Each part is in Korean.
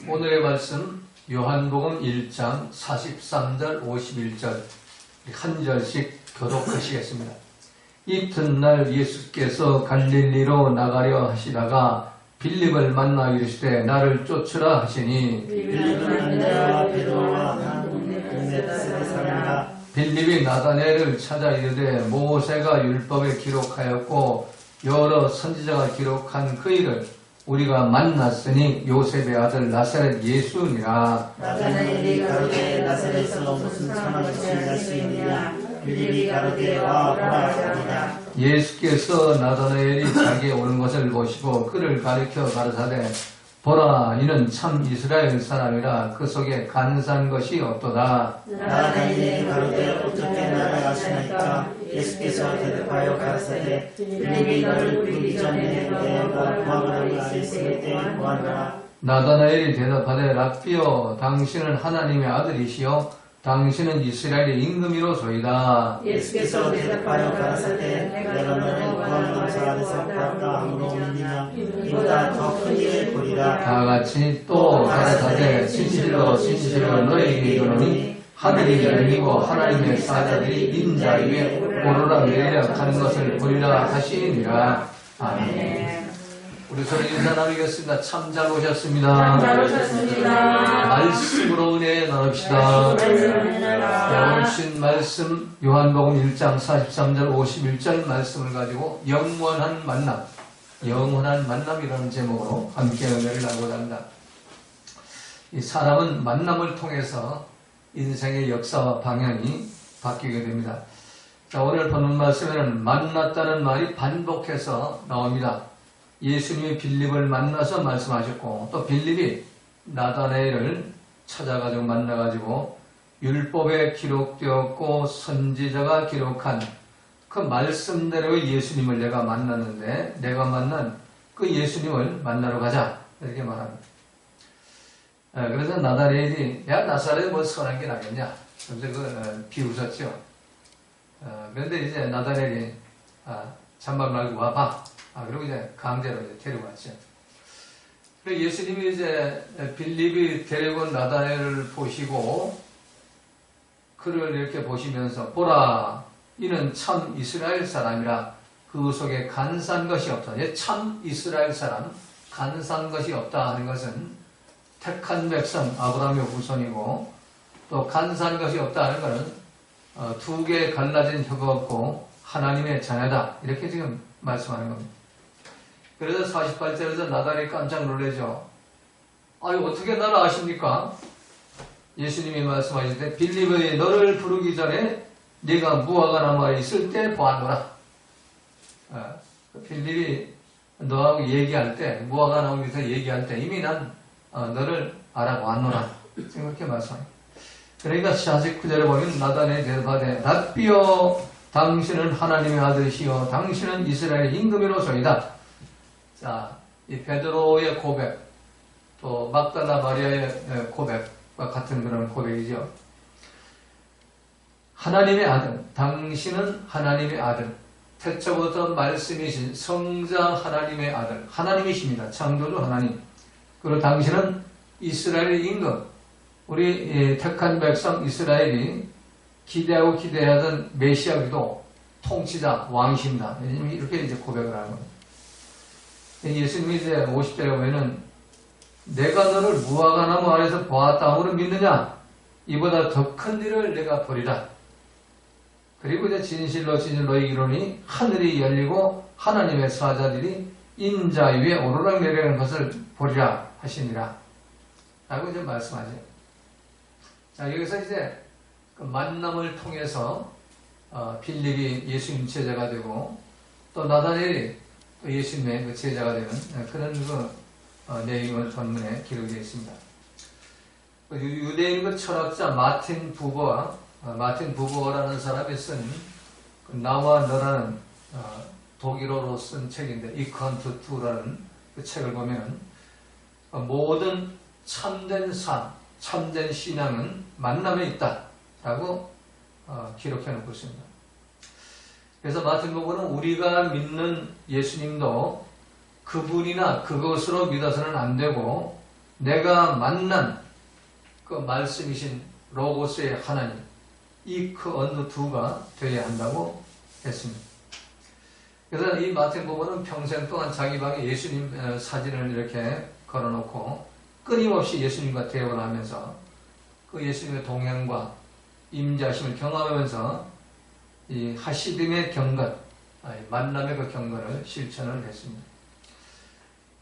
오늘의 말씀 요한복음 1장 43절 51절 한 절씩 교독하시겠습니다. 이튿날 예수께서 갈릴리로 나가려 하시다가 빌립을 만나 이르시되 나를 쫓으라 하시니 빌립이 나다나엘을 찾아 이르되 모세가 율법에 기록하였고 여러 선지자가 기록한 그 일을 우리가 만났으니 요셉의 아들 나사렛 예수니라. 나다나엘이 가로되 나사렛에서 무슨 참한 것이 날 수 있느냐. 빌립이 가로되 와 보라 하니라. 예수께서 나다나엘이 자기의 오는 것을 보시고 그를 가리켜 가르사대 보라 이는 참 이스라엘 사람이라 그 속에 간사한 것이 없도다. 나다나엘이 가로되 어떻게 나를 아시나이까. 예수께서 대답하여 가르사대 빌립이 너를 부르기 전에 내가 구하라고 하였을 때 구하라. 나다나엘이 대답하되 랍비여 당신은 하나님의 아들이시요 당신은 이스라엘의 임금이로소이다. 예수께서 대답하여 가르사대 내가 너를 구하는 것을 안에서 구한다 함으로 믿느냐. 이보다 더 큰 일을 보리라. 다같이 또 가르사대 진실로 진실로 너희에게 이르노니 하늘이 열리고 하나님의 사자들이 인자 위에 오르락 내리락 하는 것을 보리라 하시니라. 아멘. 우리 서로 인사 나누겠습니다. 참 잘 오셨습니다. 잘 오셨습니다. 말씀으로 은혜 나눕시다. 오늘 신 말씀 요한복음 1장 43절 51절 말씀을 가지고 영원한 만남이라는 제목으로 함께 은혜를 나누고자 합니다. 이 사람은 만남을 통해서 인생의 역사와 방향이 바뀌게 됩니다. 자, 오늘 보는 말씀에는 만났다는 말이 반복해서 나옵니다. 예수님이 빌립을 만나서 말씀하셨고 또 빌립이 나다나엘을 찾아가지고 만나가지고 율법에 기록되었고 선지자가 기록한 그 말씀대로의 예수님을 내가 만났는데 내가 만난 그 예수님을 만나러 가자 이렇게 말합니다. 그래서 나다나엘이 야 나사렛에 뭐 선한 게 나겠냐 그래서 비웃었죠. 그런데 이제 나다나엘이 잔말 말고 와봐. 그리고 이제 강제로 이제 데려왔죠. 그리고 예수님이 이제 빌립이 데려온 나다나엘을 보시고 그를 이렇게 보시면서 보라 이는 참 이스라엘 사람이라 그 속에 간사한 것이 없다. 참 이스라엘 사람 간사한 것이 없다 하는 것은 택한 백성 아브라함의 후손이고 또 간사한 것이 없다 하는 것은 두 개 갈라진 혀가 없고 하나님의 자녀다 이렇게 지금 말씀하는 겁니다. 그래서 48절에서 나다나엘이 깜짝 놀라죠. 아유 어떻게 나를 아십니까? 예수님이 말씀하실 때 빌립이 너를 부르기 전에 네가 무화과 나무에 있을 때 보았노라. 빌립이 너하고 얘기할 때 무화과 나무 밑에서 얘기할 때 이미 난 너를 알아보았노라. 이렇게 말씀합니다. 그러니까 49절에 보면 나다나엘이 대답하되 랍비여 당신은 하나님의 아들이시여 당신은 이스라엘의 임금이로소이다. 자, 이 베드로의 고백, 또 막달라 마리아의 고백과 같은 그런 고백이죠. 하나님의 아들, 당신은 하나님의 아들, 태초부터 말씀이신 성자 하나님의 아들, 하나님이십니다. 창조주 하나님. 그리고 당신은 이스라엘의 임금, 우리 택한 백성 이스라엘이 기대하고 기대하던 메시아기도 통치자, 왕이십니다. 이렇게 이제 고백을 하는 겁니다. 예수님이 이제 50절에 보면은 내가 너를 무화과 나무 아래서 보았다 함으로 믿느냐? 이보다 더 큰 일을 내가 보리라. 그리고 이제 진실로 이르노니 하늘이 열리고 하나님의 사자들이 인자 위에 오르락 내리는 것을 보리라 하시니라. 라고 이제 말씀하죠. 자, 여기서 이제 그 만남을 통해서 빌립이 예수님 제자가 되고 또 나다나엘이 예수님의 그 제자가 되는 그런 내용을 본문에 기록되어 있습니다. 유대인 그 철학자 마틴 부버라는 사람이 쓴 나와 너라는 독일어로 쓴 책인데 이컨트 투라는 그 책을 보면 모든 참된 삶, 참된 신앙은 만남에 있다라고 기록해 놓고 있습니다. 그래서 마틴 부버는 우리가 믿는 예수님도 그분이나 그것으로 믿어서는 안 되고 내가 만난 그 말씀이신 로고스의 하나님, 이 그 어느 두가 되어야 한다고 했습니다. 그래서 이 마태복음은 평생 동안 자기 방에 예수님 사진을 이렇게 걸어놓고 끊임없이 예수님과 대화를 하면서 그 예수님의 동행과 임재하심을 경험하면서 이 하시딤의 경건, 만남의 그 경건을 실천을 했습니다.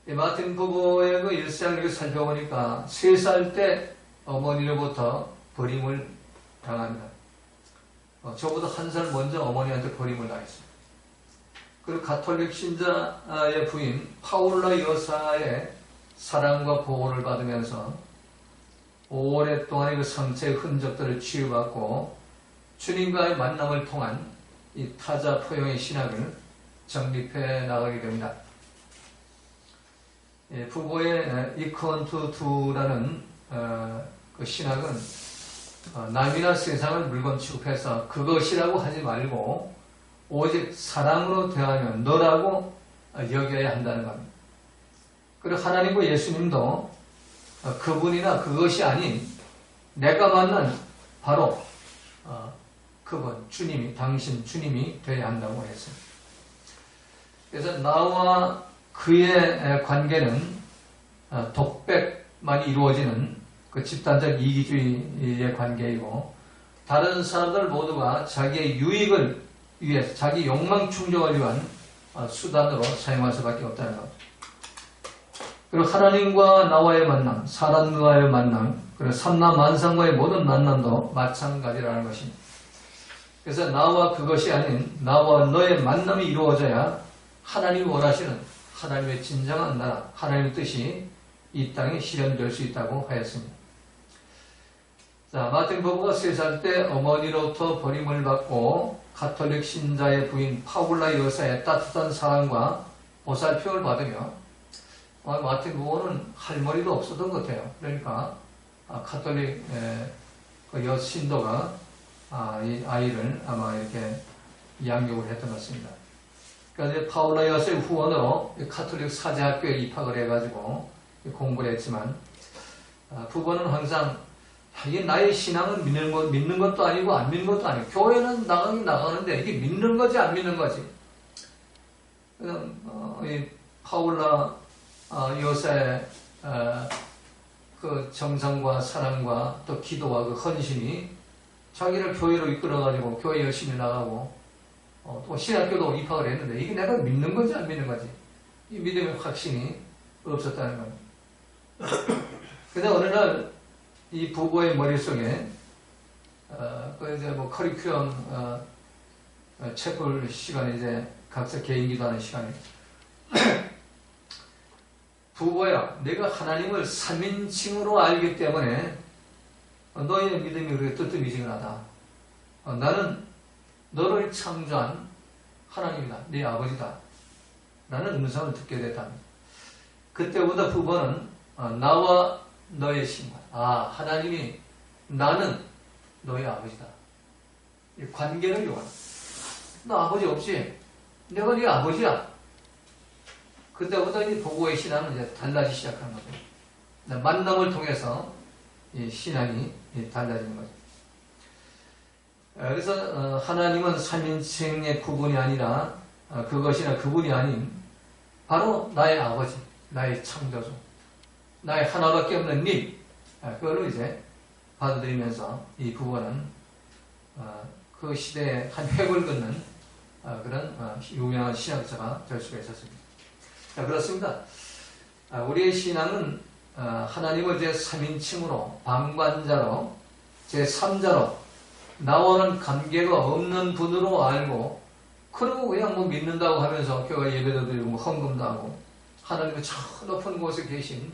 이 마틴 부부의 그 일상을 살펴보니까 3살 때 어머니로부터 버림을 당합니다. 저보다 1살 먼저 어머니한테 버림을 당했습니다. 그리고 가톨릭 신자의 부인 파울라 여사의 사랑과 보호를 받으면서 오랫동안의 그 상처의 흔적들을 치유받고 주님과의 만남을 통한 이 타자 포용의 신학을 정립해 나가게 됩니다. 부부의 이컨투 두라는 그 신학은 남이나 세상을 물건 취급해서 그것이라고 하지 말고 오직 사랑으로 대하면 너라고 여겨야 한다는 겁니다. 그리고 하나님과 예수님도 그분이나 그것이 아닌 내가 만난 바로 그분, 주님이, 당신 주님이 되어야 한다고 했어요. 그래서 나와 그의 관계는 독백만 이루어지는 그 집단적 이기주의의 관계이고 다른 사람들 모두가 자기의 유익을 위해서 자기 욕망 충족을 위한 수단으로 사용할 수밖에 없다는 것. 그리고 하나님과 나와의 만남, 사람과의 만남, 그리고 삼남 만상과의 모든 만남도 마찬가지라는 것입니다. 그래서 나와 그것이 아닌 나와 너의 만남이 이루어져야 하나님이 원하시는 하나님의 진정한 나라, 하나님의 뜻이 이 땅에 실현될 수 있다고 하였습니다. 자, 마틴 부부가 3살 때 어머니로부터 버림을 받고 가톨릭 신자의 부인 파울라 여사의 따뜻한 사랑과 보살핌을 받으며 마틴 부부는 할머니도 없었던 것 같아요. 그러니까 가톨릭 그 여신도가 이 아이를 아마 이렇게 양육을 했던 것 같습니다. 그러니까 이제 파울라 여사의 후원으로 가톨릭 사제학교에 입학을 해가지고 공부를 했지만 부부는 항상 이게 나의 신앙은 믿는 것도 아니고 안 믿는 것도 아니고 교회는 나가긴 나가는데 이게 믿는 거지 안 믿는 거지. 이 파울라 여사의 그 정성과 사랑과 또 기도와 그 헌신이 자기를 교회로 이끌어가지고 교회 열심히 나가고 또 신학교도 입학을 했는데 이게 내가 믿는 건지 안 믿는 거지. 이 믿음의 확신이 없었다는 겁니다. 근데 어느 날 이 부부의 머릿속에 그 이제 뭐 커리큘럼 채플 시간에 이제 각자 개인 기도하는 시간에 부부야, 내가 하나님을 3인칭으로 알기 때문에 너의 믿음이 그렇게 뜨뜻미지근하다. 나는 너를 창조한 하나님이다. 네 아버지다. 라는 음성을 듣게 됐답니다. 그때부터 부부는 나와 너의 신과 하나님이 나는 너의 아버지다. 이 관계를 요구한다. 너 아버지 없지? 내가 네 아버지야. 그때부터 이 부부의 신앙은 이제 달라지기 시작하는 거죠. 만남을 통해서 이 신앙이 달라지는 거죠. 그래서 하나님은 3인칭의 구분이 아니라 그것이나 그분이 아닌 바로 나의 아버지, 나의 창조주, 나의 하나밖에 없는 님, 그걸로 이제 받아들이면서 이 부부는 그 시대에 한 획을 긋는 그런 유명한 신학자가 될 수가 있었습니다. 자, 그렇습니다. 우리의 신앙은 하나님을 제3인칭으로 방관자로 제3자로 나와는 관계가 없는 분으로 알고 그리고 그냥 뭐 믿는다고 하면서 교회 예배도 드리고 헌금도 하고 하나님의 저 높은 곳에 계신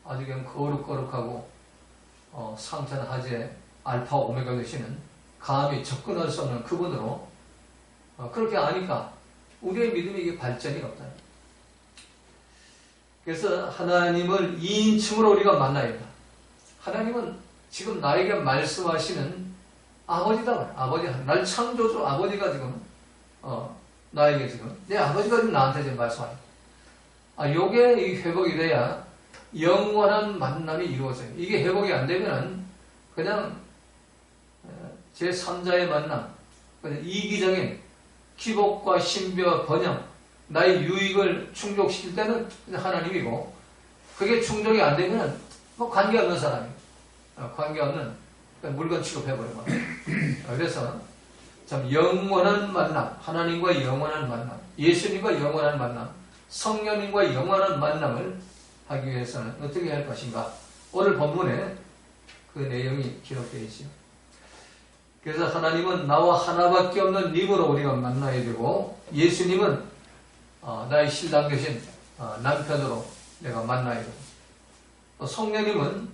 아주 그냥 거룩거룩하고 상천하제 알파 오메가 되시는 감히 접근할 수 없는 그분으로 그렇게 아니까 우리의 믿음이 이게 발전이 없다. 그래서 하나님을 2인칭으로 우리가 만나야 된다. 하나님은 지금 나에게 말씀하시는 아버지다. 아버지, 날 창조주 아버지가 지금 나에게 지금 내 아버지가 지금 나한테 지금 말씀하니다. 요게 이 회복이 돼야 영원한 만남이 이루어져요. 이게 회복이 안 되면은 그냥 제3자의 만남, 그냥 이기적인 기복과 신비와 번영, 나의 유익을 충족시킬 때는 하나님이고, 그게 충족이 안 되면 뭐 관계없는 사람이에요. 관계없는 물건 취급해버리고. 그래서 참 영원한 만남, 하나님과 영원한 만남, 예수님과 영원한 만남, 성령님과 영원한 만남을 하기 위해서는 어떻게 할 것인가? 오늘 본문에 그 내용이 기록되어 있죠. 그래서 하나님은 나와 하나밖에 없는 님으로 우리가 만나야 되고, 예수님은 나의 신랑 되신 남편으로 내가 만나야 되고, 또 성령님은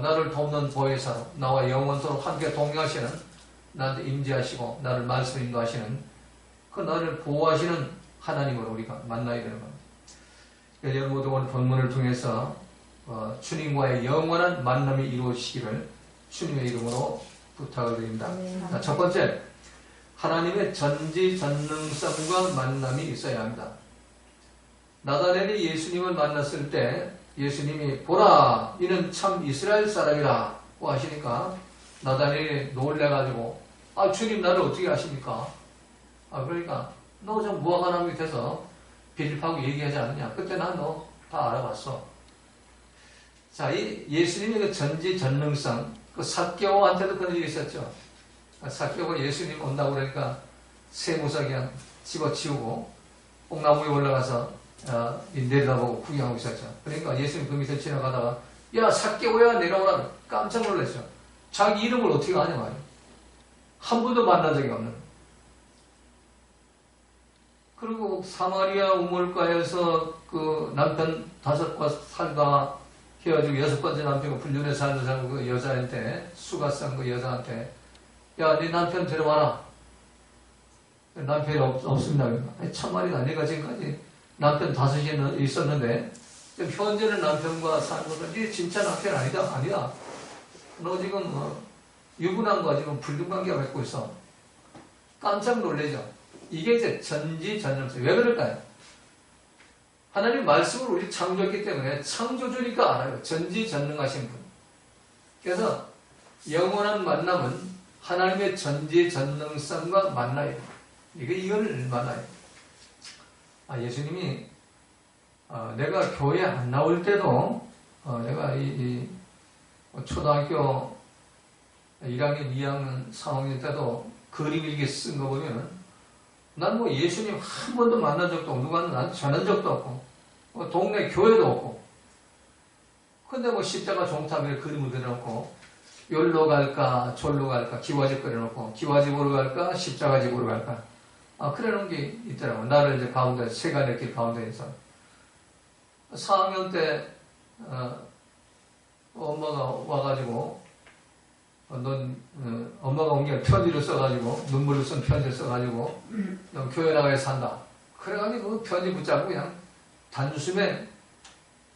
나를 돕는 보혜사로 나와 영원토록 함께 동행하시는, 나한테 임재하시고 나를 말씀 인도하시는, 그 나를 보호하시는 하나님으로 우리가 만나야 되는 겁니다. 여러분 모두 오늘 본문을 통해서 주님과의 영원한 만남이 이루어지기를 주님의 이름으로 부탁을 드립니다. 자, 첫 번째, 하나님의 전지전능성과 만남이 있어야 합니다. 나다넬이 예수님을 만났을 때 예수님이 보라, 이는 참 이스라엘 사람이라고 하시니까 나다넬이 놀래가지고, 주님 나를 어떻게 아십니까? 그러니까 너 좀 무화과나무 밑에서 빌립하고 얘기하지 않느냐? 그때 난 너 다 알아봤어. 자, 이 예수님의 그 전지전능성, 그 삭개오한테도 그런 일이 있었죠. 삭개오가 예수님 온다고 그러니까 세무사 그냥 집어치우고 뽕나무에 올라가서 내려다보고 구경하고 있었죠. 그러니까 예수님 그 밑에 지나가다가 야, 삭개오야, 내려오라. 깜짝 놀랐죠. 자기 이름을 어떻게 아냐 말이야. 한 번도 만난 적이 없는. 그리고 사마리아 우물가에서 그 남편 5과 살다가 헤어지고 6번째 남편과 불륜에 살던 사람 그 여자한테, 수가 싼 그 여자한테, 야, 네 남편 데려와라. 남편이 없습니다. 참말이다. 내가 지금까지 남편 5이 있었는데, 현재는 남편과 사는 것은 네 진짜 남편 아니다. 아니다. 너 지금 유부남과 지금 불륜관계가 맺고 있어. 깜짝 놀라죠. 이게 이제 전지전능성. 왜 그럴까요? 하나님 말씀을 우리 창조했기 때문에 창조주니까 알아요. 전지전능하신 분. 그래서 영원한 만남은 하나님의 전지전능성과 만나야 돼요. 이걸 만나야 돼요. 예수님이 내가 교회 안 나올 때도 내가 초등학교 1학년, 2학년, 3학년 때도 그림 일기 쓴 거 보면 난 뭐 예수님 한 번도 만난 적도 없고 누구한테 난 전한 적도 없고 동네 교회도 없고 근데 뭐 십자가 종탑에 그림을 그려놓고 여기로 갈까 절로 갈까 기와집 그려놓고 기와집으로 갈까 십자가집으로 갈까 그래놓은 게 있더라고. 나를 이제 가운데 세간의 길 가운데에서 4학년 때 엄마가 와가지고 엄마가 온 게 편지를 써가지고 눈물을 쓴 편지를 써가지고 너 교회 나가야 산다. 그래가지고 그 편지 붙잡고 그냥 단숨에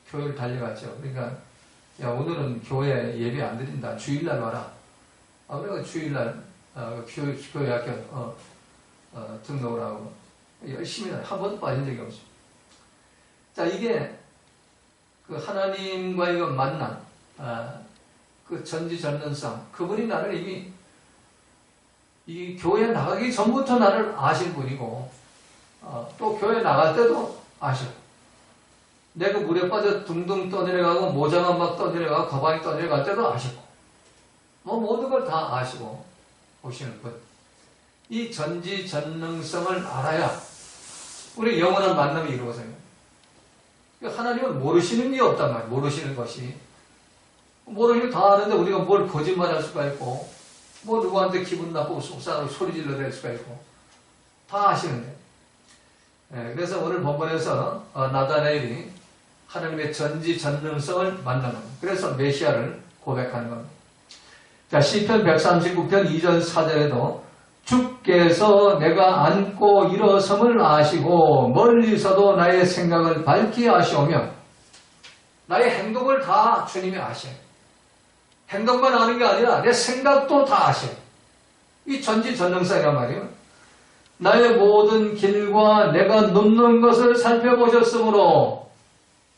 교회를 달려갔죠. 그러니까 야 오늘은 교회 예배 안 드린다. 주일날 와라. 그래서 주일날 교회 학교 등록을 하고 열심히 한 번도 빠진 적이 없죠. 자 이게 그 하나님과의 만남, 그 전지전능성, 그분이 나를 이미 이 교회 나가기 전부터 나를 아실 분이고, 또 교회 나갈 때도 아시고, 내가 물에 빠져 둥둥 떠내려가고 모자만 막 떠내려가고 가방이 떠내려갈 때도 아시고, 뭐 모든 걸 다 아시고 오시는 분. 이 전지전능성을 알아야 우리 영원한 만남이 이루어져요. 하나님은 모르시는 게 없단 말이에요. 모르시는 것이. 모르는 게 다 아는데 우리가 뭘 거짓말할 수가 있고 뭐 누구한테 기분 나쁘고 속상하고 소리 질러댈 수가 있고 다 아시는데. 그래서 오늘 본문에서 나다나엘이 하나님의 전지전능성을 만나는 겁니다. 그래서 메시아를 고백하는 겁니다. 자, 시편 139편 2절 4절에도 주께서 내가 앉고 일어섬을 아시고 멀리서도 나의 생각을 밝히 아시오며 나의 행동을 다 주님이 아셔요. 행동만 아는 게 아니라 내 생각도 다 아셔요. 이 전지전능성이란 말이에요. 나의 모든 길과 내가 눕는 것을 살펴보셨으므로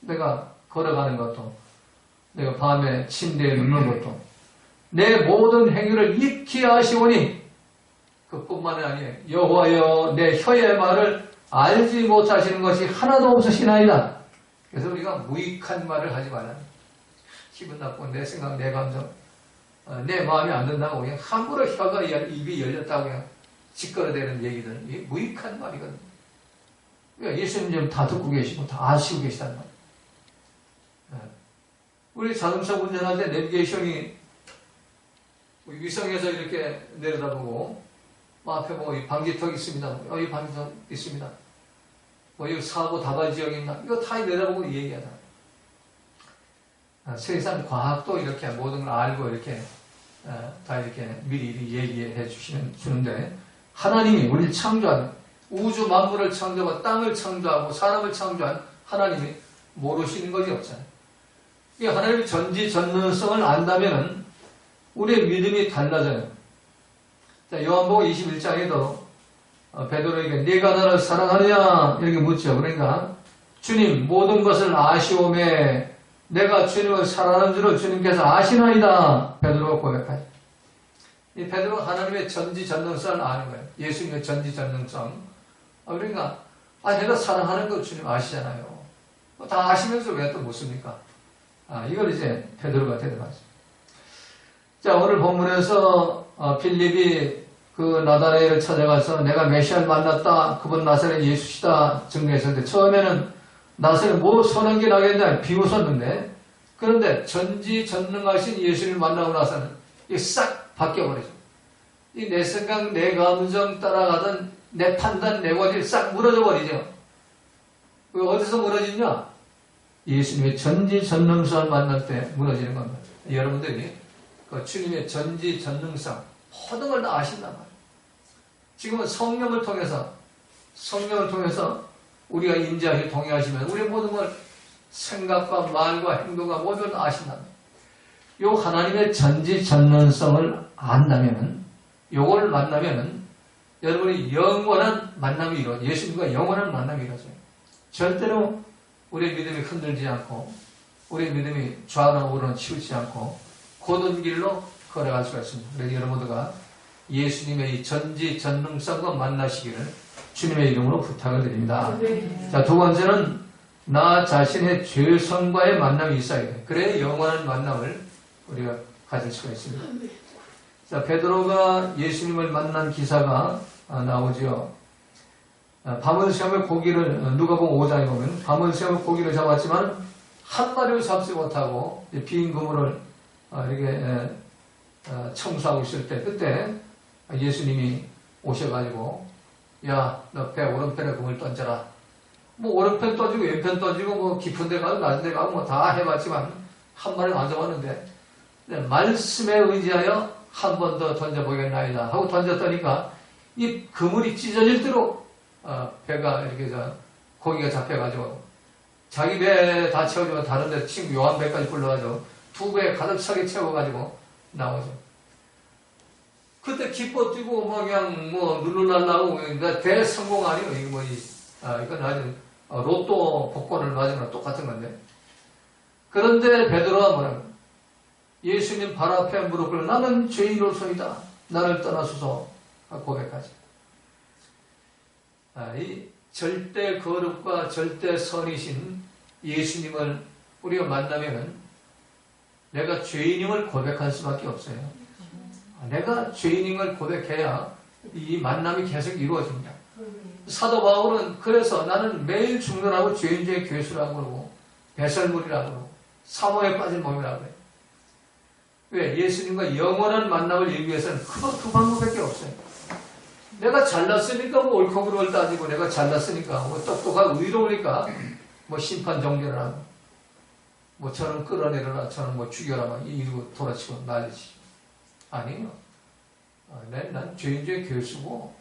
내가 걸어가는 것도 내가 밤에 침대에 눕는 것도 내 모든 행위를 익히 아시오니 그뿐만이 아니에요. 여호와여 내 혀의 말을 알지 못하시는 것이 하나도 없으시나이다. 그래서 우리가 무익한 말을 하지 말라. 기분 나쁘고 내 생각, 내 감정, 내 마음이 안 든다고 그냥 함부로 혀가 입이 열렸다고 그냥 짓거려대는 얘기들, 이게 무익한 말이거든요. 그러니까 예수님 지금 다 듣고 계시고 다 아시고 계시단 말이에요. 우리 자동차 운전할 때 내비게이션이 위성에서 이렇게 내려다보고 앞에 뭐 이 방지턱 있습니다. 이 방지턱 있습니다. 뭐 이 사고 다발 지역이 있나? 이거 다 내려다보고 얘기하잖아요. 세상 과학도 이렇게 모든 걸 알고 이렇게 다 이렇게 미리 얘기해 주는데 하나님이 우리를 창조한 우주 만물을 창조하고 땅을 창조하고 사람을 창조한 하나님이 모르시는 것이 없잖아요. 이 하나님의 전지전능성을 안다면은 우리의 믿음이 달라져요. 자, 요한복음 21장에도 베드로에게 네가 나를 사랑하느냐 이렇게 묻죠. 그러니까 주님 모든 것을 아시오매 내가 주님을 사랑하는 줄을 주님께서 아시나이다. 베드로가 고백하죠. 이 베드로가 하나님의 전지전능성을 아는 거예요. 예수님의 전지전능성. 그러니까 내가 사랑하는 거 주님 아시잖아요. 다 아시면서 왜 또 묻습니까? 이걸 이제 베드로가 대답하죠. 자, 오늘 본문에서 빌립이 그 나다레를 찾아가서 내가 메시아를 만났다. 그분 나사렛 예수시다 증거했었는데 처음에는 나사렛 뭐 선한 게 나겠냐 비웃었는데 그런데 전지전능하신 예수를 만나고 나서는 이게 싹 바뀌어버리죠. 이 내 생각, 내 감정 따라가던 내 판단, 내 권위 싹 무너져 버리죠. 어디서 무너지냐? 예수님의 전지전능성을 만날 때 무너지는 겁니다. 여러분들이 그 주님의 전지전능성 모든 걸 다 아신단 말이에요. 지금은 성령을 통해서 우리가 임재하시 동의하시면 우리 모든 걸 생각과 말과 행동과 모든 걸 다 아신단 말이에요. 요 하나님의 전지전능성을 안다면은 요거를 만나면은 여러분이 영원한 만남이 이루어져요. 예수님과 영원한 만남이 이루어져요. 절대로 우리의 믿음이 흔들지 않고 우리의 믿음이 좌나 우로는 치우치지 않고 곧은 길로 걸어갈 수가 있습니다. 그래서 여러분들과 예수님의 이 전지전능성과 만나시기를 주님의 이름으로 부탁을 드립니다. 자, 두 번째는 나 자신의 죄성과의 만남이 있어야 돼요. 그래야 영원한 만남을 우리가 가질 수가 있습니다. 자, 베드로가 예수님을 만난 기사가 나오죠. 밤을 새우며 고기를 누가복음 5장에 보면 밤을 새우며 고기를 잡았지만 한 마리를 잡지 못하고 빈 그물을 이렇게 청소하고 있을 때 그때 예수님이 오셔가지고 야, 너 배 오른편에 그물 던져라. 뭐 오른편 던지고 왼편 던지고 뭐 깊은 데 가고 낮은 데 가고 뭐 다 해봤지만 한 마리는 안 잡았는데 말씀에 의지하여 한 번 더 던져보겠나이다 하고 던졌더니까 이 그물이 찢어질 대로 배가 이렇게 고기가 잡혀가지고 자기 배 다 채워주고 다른 데 친구 요한 배까지 불러가지고 두 배 가득 차게 채워가지고 나오죠. 그때 기뻐 뛰고 막 그냥 뭐 누르날라고 대성공 아니에요. 이거 뭐 이건 아주 로또 복권을 맞은 거랑 똑같은 건데. 그런데 베드로가 뭐라고? 예수님 발 앞에 무릎 꿇어 나는 죄인으로서이다. 나를 떠나소서 고백하지. 이 절대 거룩과 절대 선이신 예수님을 우리가 만나면은 내가 죄인임을 고백할 수밖에 없어요. 내가 죄인임을 고백해야 이 만남이 계속 이루어집니다. 사도 바울은 그래서 나는 매일 중전하고 죄인 중에 괴수라고 그러고 배설물이라고 그러고 사모에 빠진 몸이라고 그래요. 왜? 예수님과 영원한 만남을 이루기 위해서는 그 방법밖에 없어요. 내가 잘났으니까 뭐 옳고 그름을 따지고 내가 잘났으니까 뭐 똑똑하고 의로우니까 뭐 심판 정죄를 하고 뭐 저는 끌어내려라 저는 뭐 죽여라 막 이러고 돌아치고 난리치죠. 아니에요. 난 죄인 중에 괴수고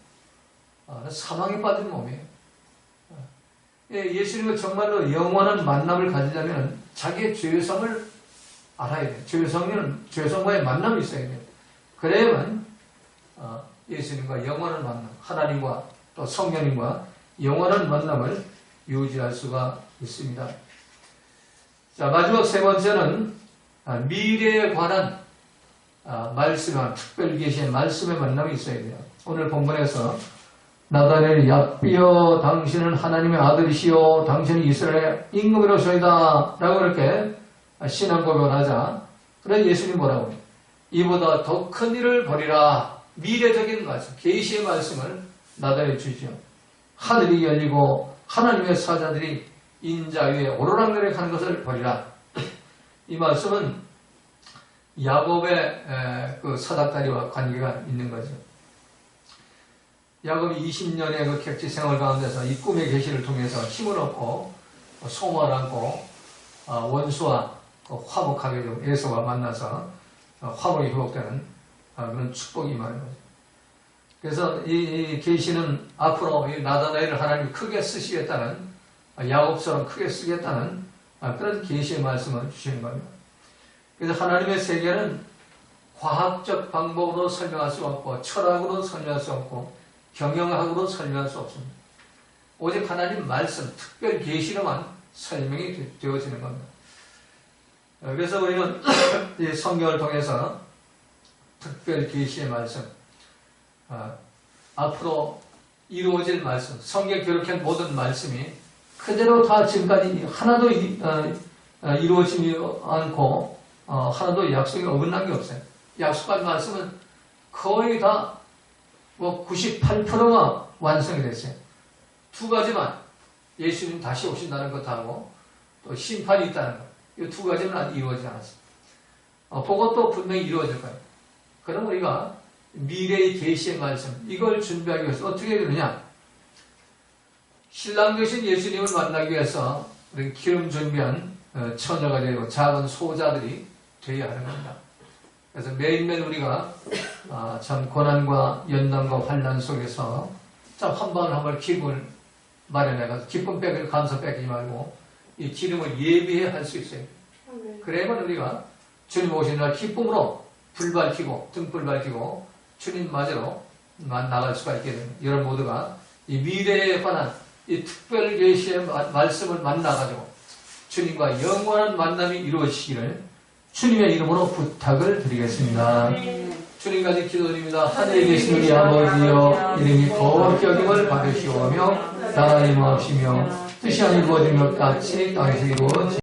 사망에 빠진 몸이에요. 예수님과 정말로 영원한 만남을 가지려면 자기의 죄성을 알아야 돼요. 죄성과의 만남이 있어야 돼요. 그래야만 예수님과 영원한 만남, 하나님과 또 성령님과 영원한 만남을 유지할 수가 있습니다. 자, 마지막 세 번째는 미래에 관한 말씀과 특별 계시의 말씀의 만남이 있어야 돼요. 오늘 본문에서 나다넬 야삐여 당신은 하나님의 아들이시요 당신은 이스라엘의 임금이로소이다 라고 이렇게 신앙 고백을 하자. 그래서 예수님 뭐라고? 이보다 더 큰 일을 벌이라. 미래적인 말씀, 계시의 말씀을 나다넬 주시죠. 하늘이 열리고 하나님의 사자들이 인자 위에 오르락내리락 하는 것을 벌이라. 이 말씀은 야곱의 그 사닥다리와 관계가 있는 거죠. 야곱이 20년의 그 객지 생활 가운데서 이 꿈의 계시를 통해서 힘을 얻고 소망을 안고 원수와 화목하게 되고 에서와 만나서 화목이 회복되는 그런 축복이 임하는 거죠. 그래서 이 계시는 앞으로 이 나다나엘을 하나님이 크게 쓰시겠다는, 야곱처럼 크게 쓰겠다는 그런 계시의 말씀을 주시는 겁니다. 그래서 하나님의 세계는 과학적 방법으로 설명할 수 없고 철학으로 설명할 수 없고 경영학으로 설명할 수 없습니다. 오직 하나님 말씀, 특별 계시로만 설명이 되어지는 겁니다. 그래서 우리는 이 성경을 통해서 특별 계시의 말씀, 앞으로 이루어질 말씀, 성경에 기록한 모든 말씀이 그대로 다 지금까지 하나도 이루어지지 않고 하나도 약속이 어긋난 게 없어요. 약속한 말씀은 거의 다 98%가 완성이 됐어요. 두 가지만, 예수님 다시 오신다는 것하고 또 심판이 있다는 것, 이 두 가지는 아직 이루어지지 않았어요. 그것도 분명히 이루어질 거예요. 그럼 우리가 미래의 계시의 말씀, 이걸 준비하기 위해서 어떻게 되느냐? 신랑 되신 예수님을 만나기 위해서 우리 기름 준비한 처녀가 되고 작은 소자들이 되어야 하는 겁니다. 그래서 매일매일 우리가 참 고난과 연단과 환난 속에서 참 한 번 기쁨을 마련해가지고 기쁨 빼기, 감사 빼기 말고 이 기름을 예비해 할 수 있어요. 그래야만 우리가 주님 오시는 날 기쁨으로 불 밝히고 등불 밝히고 주님 맞으러 나갈 수가 있게 됩니다. 여러분 모두가 이 미래에 관한 이 특별 계시의 말씀을 만나가지고 주님과 영원한 만남이 이루어지기를 주님의 이름으로 부탁을 드리겠습니다. 주님까지 기도드립니다. 하늘에 계신 우리 아버지여, 이름이 거룩히 여김을 받으시오며 나라의 임하옵시며 뜻이 아니 이루어진 것 같이 땅에서 이루어지